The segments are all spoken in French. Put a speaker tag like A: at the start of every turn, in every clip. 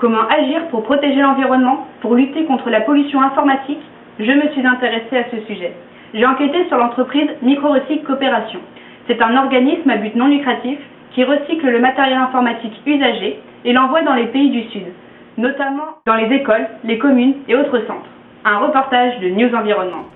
A: Comment agir pour protéger l'environnement, pour lutter contre la pollution informatique? Je me suis intéressée à ce sujet. J'ai enquêté sur l'entreprise Microrecycle Coopération. C'est un organisme à but non lucratif qui recycle le matériel informatique usagé et l'envoie dans les pays du Sud, notamment dans les écoles, les communes et autres centres. Un reportage de News Environnement.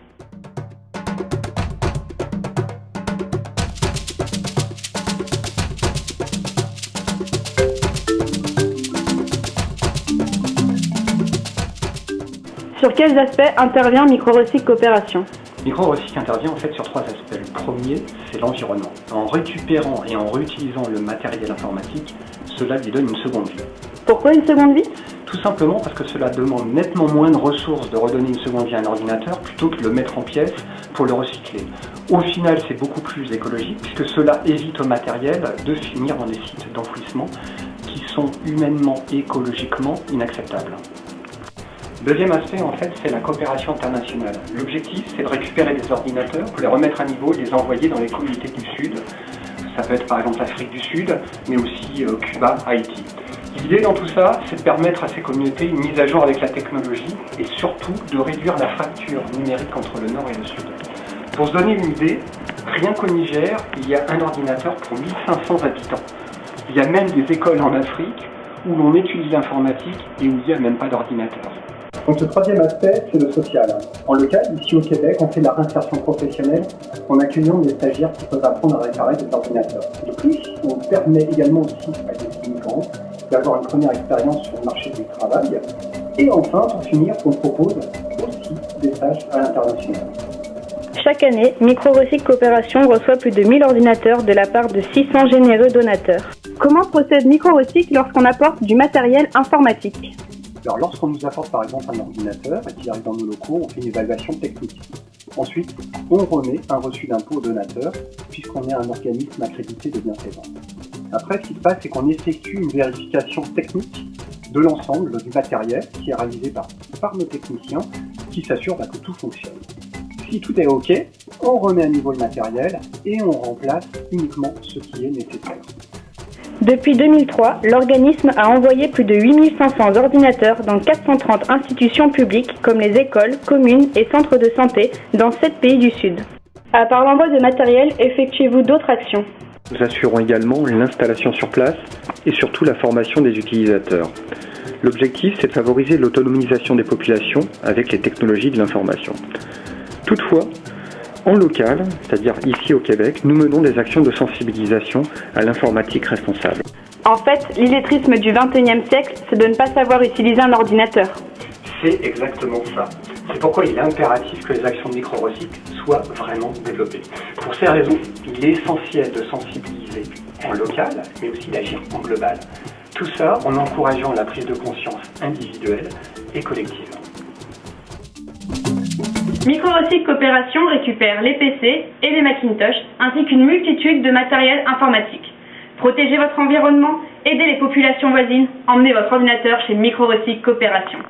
A: Sur quels aspects intervient Microrecycle Coopération?
B: Microrecycle intervient en fait sur trois aspects. Le premier, c'est l'environnement. En récupérant et en réutilisant le matériel informatique, cela lui donne une seconde vie.
A: Pourquoi une seconde vie?
B: Tout simplement parce que cela demande nettement moins de ressources de redonner une seconde vie à un ordinateur plutôt que de le mettre en pièces pour le recycler. Au final, c'est beaucoup plus écologique puisque cela évite au matériel de finir dans des sites d'enfouissement qui sont humainement et écologiquement inacceptables. Deuxième aspect, en fait, c'est la coopération internationale. L'objectif, c'est de récupérer des ordinateurs pour les remettre à niveau et les envoyer dans les communautés du Sud. Ça peut être par exemple l'Afrique du Sud, mais aussi Cuba, Haïti. L'idée dans tout ça, c'est de permettre à ces communautés une mise à jour avec la technologie et surtout de réduire la fracture numérique entre le Nord et le Sud. Pour se donner une idée, rien qu'au Niger, il y a un ordinateur pour 1500 habitants. Il y a même des écoles en Afrique où l'on étudie l'informatique et où il n'y a même pas d'ordinateur. Donc le troisième aspect, c'est le social. En local, ici au Québec, on fait de la réinsertion professionnelle en accueillant des stagiaires qui peuvent apprendre à réparer des ordinateurs. De plus, on permet également aussi à des immigrants d'avoir une première expérience sur le marché du travail. Et enfin, pour finir, on propose aussi des stages à l'international.
A: Chaque année, Microrecycle Coopération reçoit plus de 1000 ordinateurs de la part de 600 généreux donateurs. Comment procède Microrecycle lorsqu'on apporte du matériel informatique?
B: Alors, lorsqu'on nous apporte par exemple un ordinateur et qu'il arrive dans nos locaux, on fait une évaluation technique. Ensuite, on remet un reçu d'impôt au donateur, puisqu'on est un organisme accrédité de bienfaisance. Après, ce qui se passe, c'est qu'on effectue une vérification technique de l'ensemble du matériel qui est réalisé par nos techniciens, qui s'assurent que tout fonctionne. Si tout est OK, on remet à niveau le matériel et on remplace uniquement ce qui est nécessaire.
A: Depuis 2003, l'organisme a envoyé plus de 8500 ordinateurs dans 430 institutions publiques comme les écoles, communes et centres de santé dans 7 pays du Sud. À part l'envoi de matériel, effectuez-vous d'autres actions?
C: Nous assurons également l'installation sur place et surtout la formation des utilisateurs. L'objectif, c'est de favoriser l'autonomisation des populations avec les technologies de l'information. Toutefois, en local, c'est-à-dire ici au Québec, nous menons des actions de sensibilisation à l'informatique responsable.
A: En fait, l'illettrisme du XXIe siècle, c'est de ne pas savoir utiliser un ordinateur.
B: C'est exactement ça. C'est pourquoi il est impératif que les actions de Microrecycle soient vraiment développées. Pour ces raisons, il est essentiel de sensibiliser en local, mais aussi d'agir en global. Tout ça en encourageant la prise de conscience individuelle et collective.
A: Microrecycle Coopération récupère les PC et les Macintosh, ainsi qu'une multitude de matériel informatique. Protégez votre environnement, aidez les populations voisines, emmenez votre ordinateur chez Microrecycle Coopération.